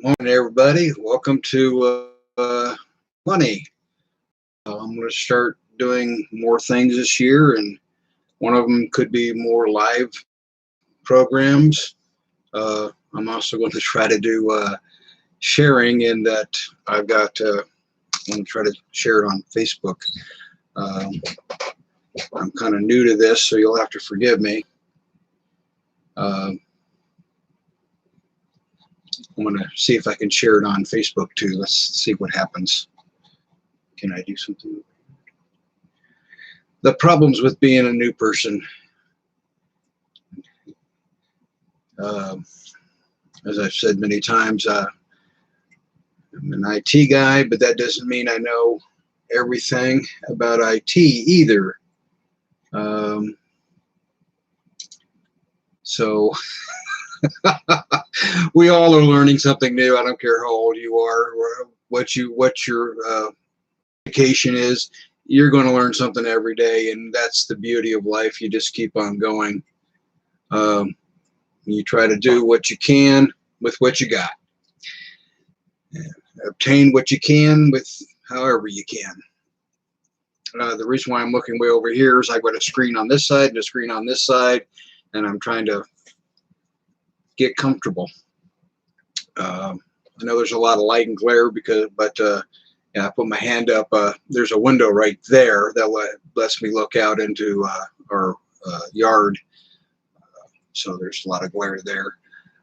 Morning, everybody. Welcome to Money. I'm going to start doing more things this year, and one of them could be more live programs. I'm also going to try to do sharing in that I've got. I'm going to try to share it on Facebook. Um, I'm kind of new to this, so you'll have to forgive me. I'm going to see if I can share it on Facebook too. Let's see what happens. Can I do something? The problems with being a new person. As I've said many times, I'm an IT guy, but that doesn't mean I know everything about IT either. So we all are learning something new. I don't care how old you are or what your education is. You're going to learn something every day, and that's the beauty of life. You just keep on going. You try to do what you can with what you got. And obtain what you can with however you can. The reason why I'm looking way over here is I've got a screen on this side and a screen on this side, and I'm trying to get comfortable. I know there's a lot of light and glare but yeah, I put my hand up. There's a window right there that lets me look out into our yard. So there's a lot of glare there.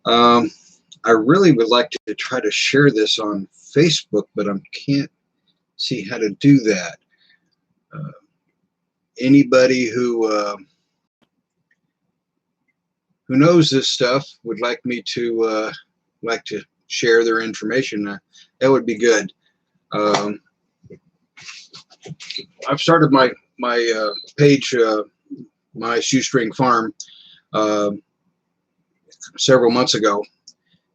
I really would like to try to share this on Facebook, but I can't see how to do that. Anybody who knows this stuff would like me to share their information, that would be good. I've started my page, my shoestring farm, several months ago,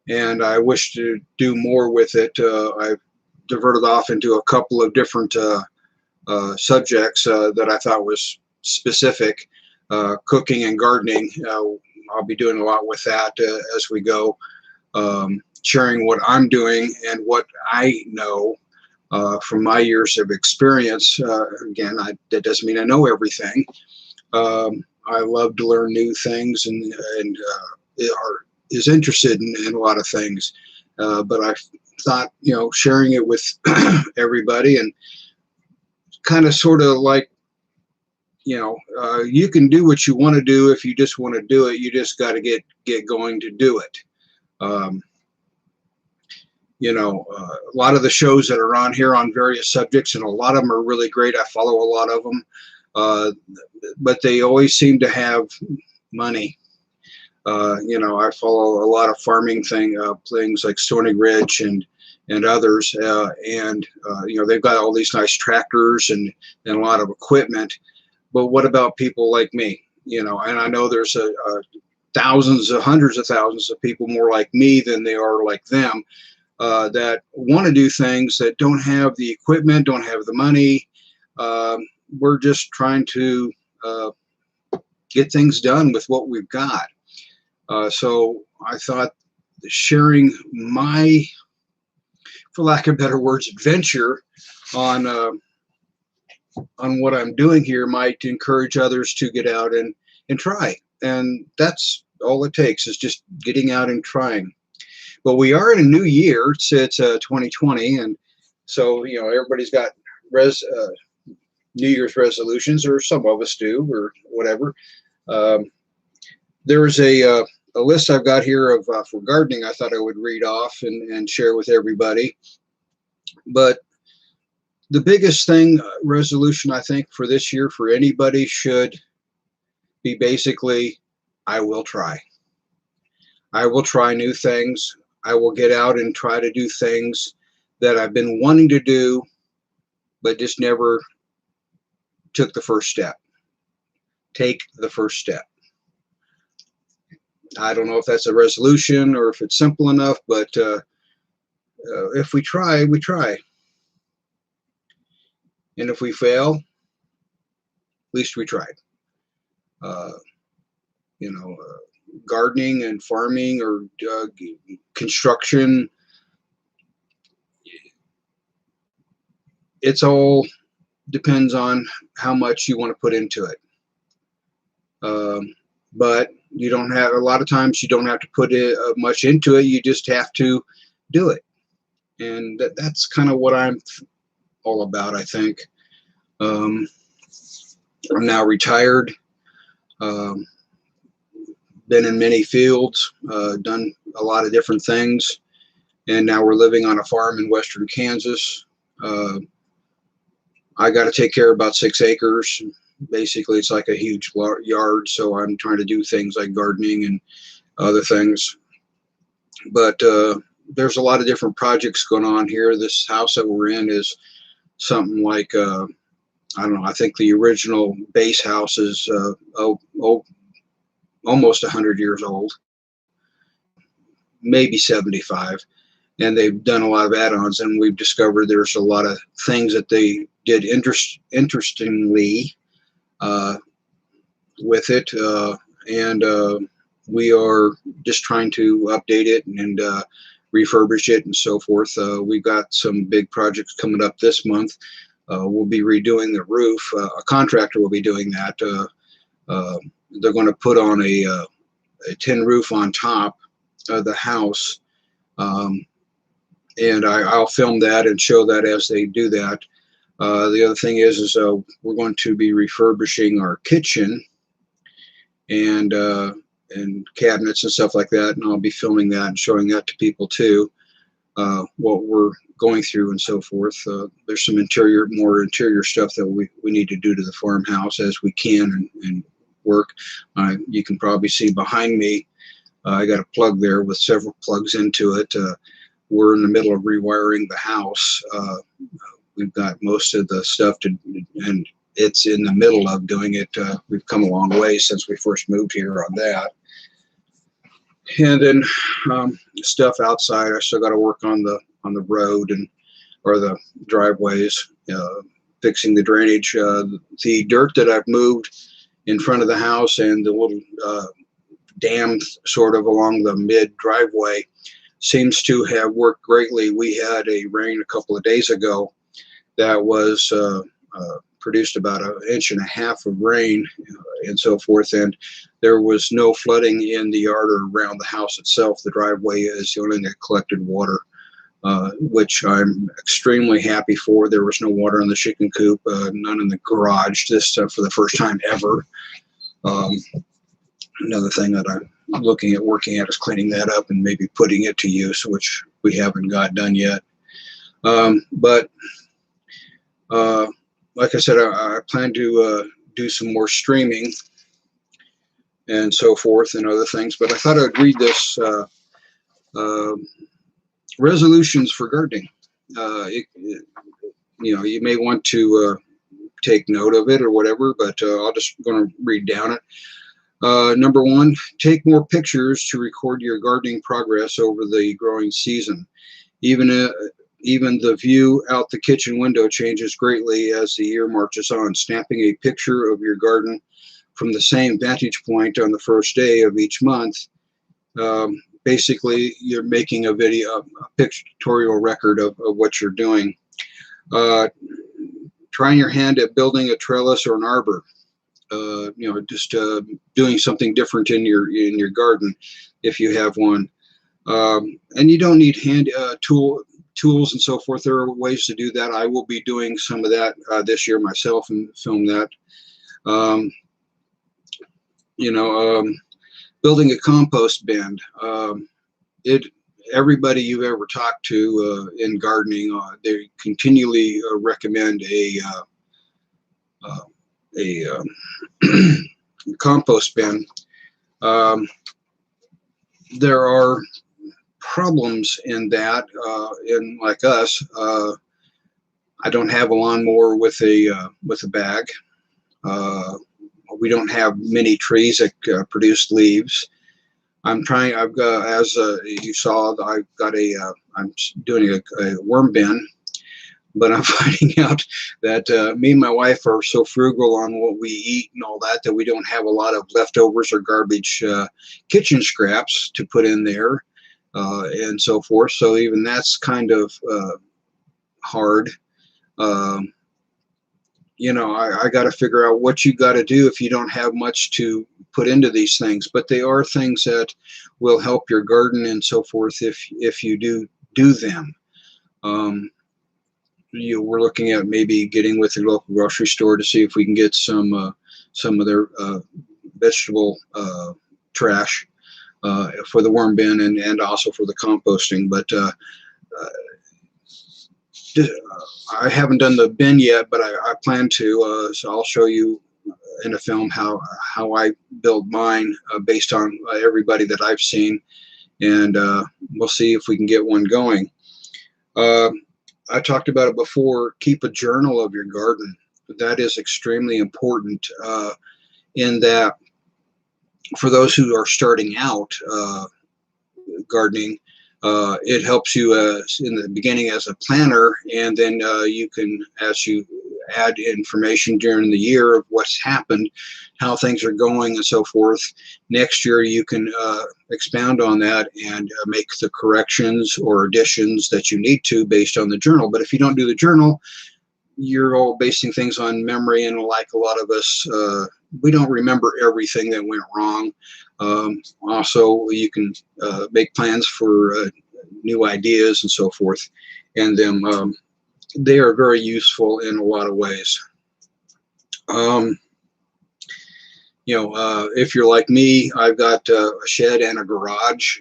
and I wish to do more with it. I've diverted off into a couple of different subjects that I thought was specific. Cooking and gardening. I'll be doing a lot with that as we go, sharing what I'm doing and what I know from my years of experience. Again, that doesn't mean I know everything. I love to learn new things and is interested in a lot of things. But I thought, sharing it with everybody and kind of sort of like, you can do what you want to do if you just want to do it. You just got to get going to do it. A lot of the shows that are on here on various subjects, and a lot of them are really great. I follow a lot of them, but they always seem to have money. I follow a lot of farming things like Stony Ridge and others, and they've got all these nice tractors and a lot of equipment. But what about people like me? And I know there's thousands, hundreds of thousands of people more like me than they are like them, that want to do things that don't have the equipment, don't have the money. We're just trying to get things done with what we've got. So I thought sharing my, for lack of better words, adventure on what I'm doing here might encourage others to get out and try. And that's all it takes, is just getting out and trying. But we are in a new year. It's 2020, and so everybody's got New Year's resolutions, or some of us do, or whatever. There's a list I've got here of for gardening. I thought I would read off and share with everybody. But the biggest resolution I think for this year for anybody should be basically, I will try. I will try new things. I will get out and try to do things that I've been wanting to do, but just never took the first step. Take the first step. I don't know if that's a resolution or if it's simple enough, but if we try, we try. And if we fail, at least we tried. Gardening and farming or construction, it's all depends on how much you want to put into it. But you don't have, a lot of times you don't have to put much into it. You just have to do it. And that's kind of what I'm all about, I think. I'm now retired, been in many fields, done a lot of different things. And now we're living on a farm in western Kansas. I got to take care of about 6 acres. Basically, it's like a huge yard, so I'm trying to do things like gardening and other things. But there's a lot of different projects going on here. This house that we're in is something like, I don't know, I think the original base house is almost 100 years old, maybe 75. And they've done a lot of add-ons, and we've discovered there's a lot of things that they did interestingly with it, and we are just trying to update it and refurbish it and so forth. We've got some big projects coming up this month. We'll be redoing the roof. A contractor will be doing that. They're going to put on a tin roof on top of the house. And I'll film that and show that as they do that. The other thing is we're going to be refurbishing our kitchen and cabinets and stuff like that, and I'll be filming that and showing that to people too, what we're going through and so forth. There's some more interior stuff that we need to do to the farmhouse as we can and work. You can probably see behind me, I got a plug there with several plugs into it. We're in the middle of rewiring the house. We've got most of the stuff and it's in the middle of doing it. We've come a long way since we first moved here on that. And then stuff outside, I still got to work on the road or the driveways, fixing the drainage. The dirt that I've moved in front of the house and the little dam sort of along the mid driveway seems to have worked greatly. We had a rain a couple of days ago that was produced about 1.5 inches of rain and so forth, and there was no flooding in the yard or around the house itself. The driveway is the only thing that collected water, which I'm extremely happy for. There was no water in the chicken coop, none in the garage. This for the first time ever. Another thing that I'm working at is cleaning that up and maybe putting it to use, which we haven't got done yet. But like I said, I plan to do some more streaming and so forth and other things. But I thought I'd read this resolutions for gardening. You may want to take note of it or whatever, but I'll just going to read down it. Number 1, take more pictures to record your gardening progress over the growing season. Even the view out the kitchen window changes greatly as the year marches on. Snapping a picture of your garden from the same vantage point on the first day of each month, basically you're making a pictorial record of what you're doing. Trying your hand at building a trellis or an arbor. Just doing something different in your garden if you have one. And you don't need hand tools and so forth. There are ways to do that. I will be doing some of that this year myself and film that. Building a compost bin. Everybody you've ever talked to in gardening, they continually recommend a compost bin. There are problems in that. In like us, I don't have a lawnmower with a bag. We don't have many trees that produce leaves. I've got, as you saw, I'm doing a worm bin. But I'm finding out that me and my wife are so frugal on what we eat and all that we don't have a lot of leftovers or garbage kitchen scraps to put in there and so forth. So even that's kind of hard. Um, you know, I got to figure out what you got to do if you don't have much to put into these things. But they are things that will help your garden and so forth if you do them. We're looking at maybe getting with your local grocery store to see if we can get some of their vegetable trash for the worm bin and also for the composting. But I haven't done the bin yet, but I plan to. So I'll show you in a film how I build mine based on everybody that I've seen, and we'll see if we can get one going. I talked about it before. Keep a journal of your garden. That is extremely important in that for those who are starting out gardening, it helps you in the beginning as a planner, and then you can, as you add information during the year of what's happened, how things are going and so forth. Next year you can expound on that and make the corrections or additions that you need to based on the journal. But if you don't do the journal, you're all basing things on memory, and like a lot of us, we don't remember everything that went wrong. Also, you can make plans for new ideas and so forth, and then they are very useful in a lot of ways. If you're like me, I've got a shed and a garage.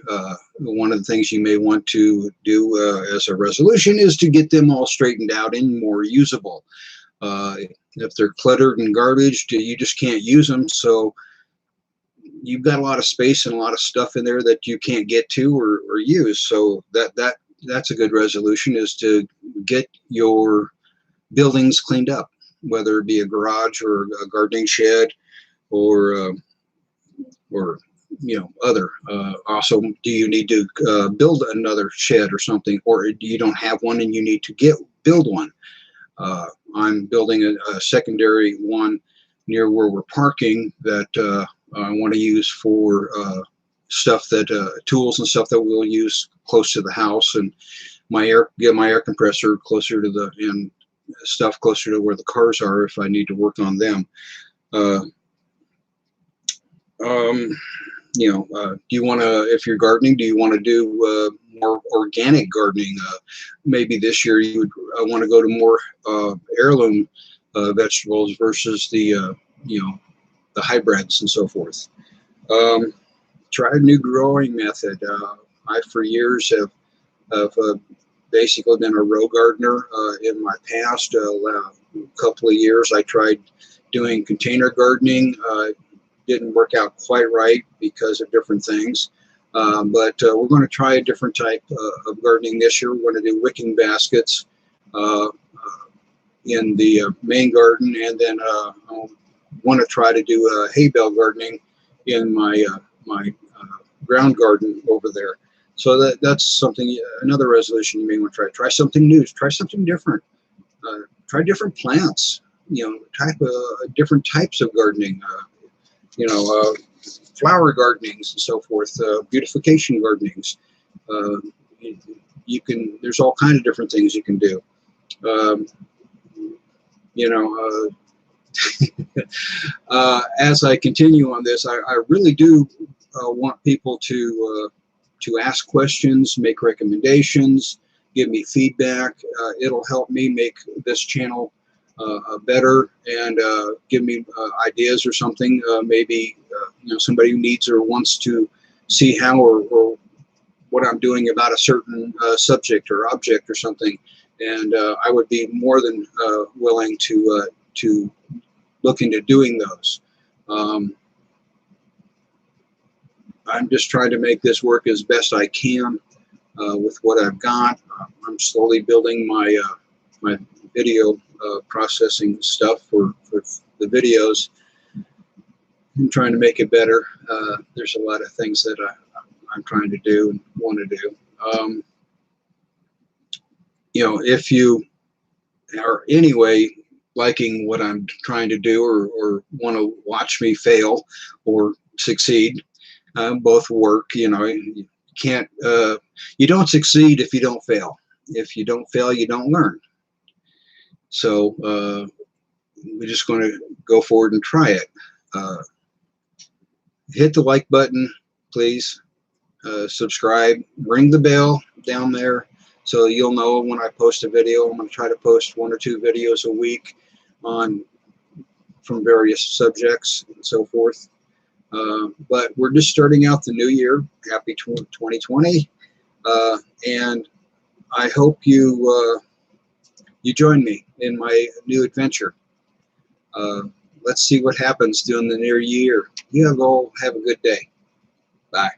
One of the things you may want to do as a resolution is to get them all straightened out and more usable. If they're cluttered and garbage, you just can't use them. So you've got a lot of space and a lot of stuff in there that you can't get to or use. So that's a good resolution, is to get your buildings cleaned up, whether it be a garage or a gardening shed or other. Also, do you need to build another shed or something, or you don't have one and you need to build one? I'm building a secondary one near where we're parking that I want to use for stuff that tools and stuff that we'll use close to the house, and get my air compressor closer to and stuff closer to where the cars are if I need to work on them. Do you want to, if you're gardening, do you want to do more organic gardening? Maybe this year you would want to go to more heirloom vegetables versus the hybrids and so forth. Try a new growing method. I, for years, have basically been a row gardener. In my past, couple of years, I tried doing container gardening. Didn't work out quite right because of different things. But we're going to try a different type of gardening this year. We're going to do wicking baskets in the main garden, and then I want to try to do hay bale gardening in my ground garden over there. So that's something, another resolution you may want to try. Try something new. Try something different. Try different plants. Different types of gardening. Flower gardenings and so forth, beautification gardenings. There's all kinds of different things you can do. As I continue on this, I really do want people to ask questions, make recommendations, give me feedback. It'll help me make this channel better, and give me ideas or something. Maybe somebody who needs or wants to see how or what I'm doing about a certain subject or object or something, and I would be more than willing to look into doing those. I'm just trying to make this work as best I can with what I've got. I'm slowly building my video processing stuff for the videos. I'm trying to make it better. There's a lot of things that I'm trying to do and want to do. If you are anyway liking what I'm trying to do, or want to watch me fail or succeed, both work. You can't. You don't succeed if you don't fail. If you don't fail, you don't learn. So we're just going to go forward and try it. Hit the like button, please. Subscribe. Ring the bell down there so you'll know when I post a video. I'm going to try to post 1 or 2 videos a week on from various subjects and so forth. But we're just starting out the new year. Happy 2020, and I hope you join me in my new adventure. Let's see what happens during the near year. You all have a good day. Bye.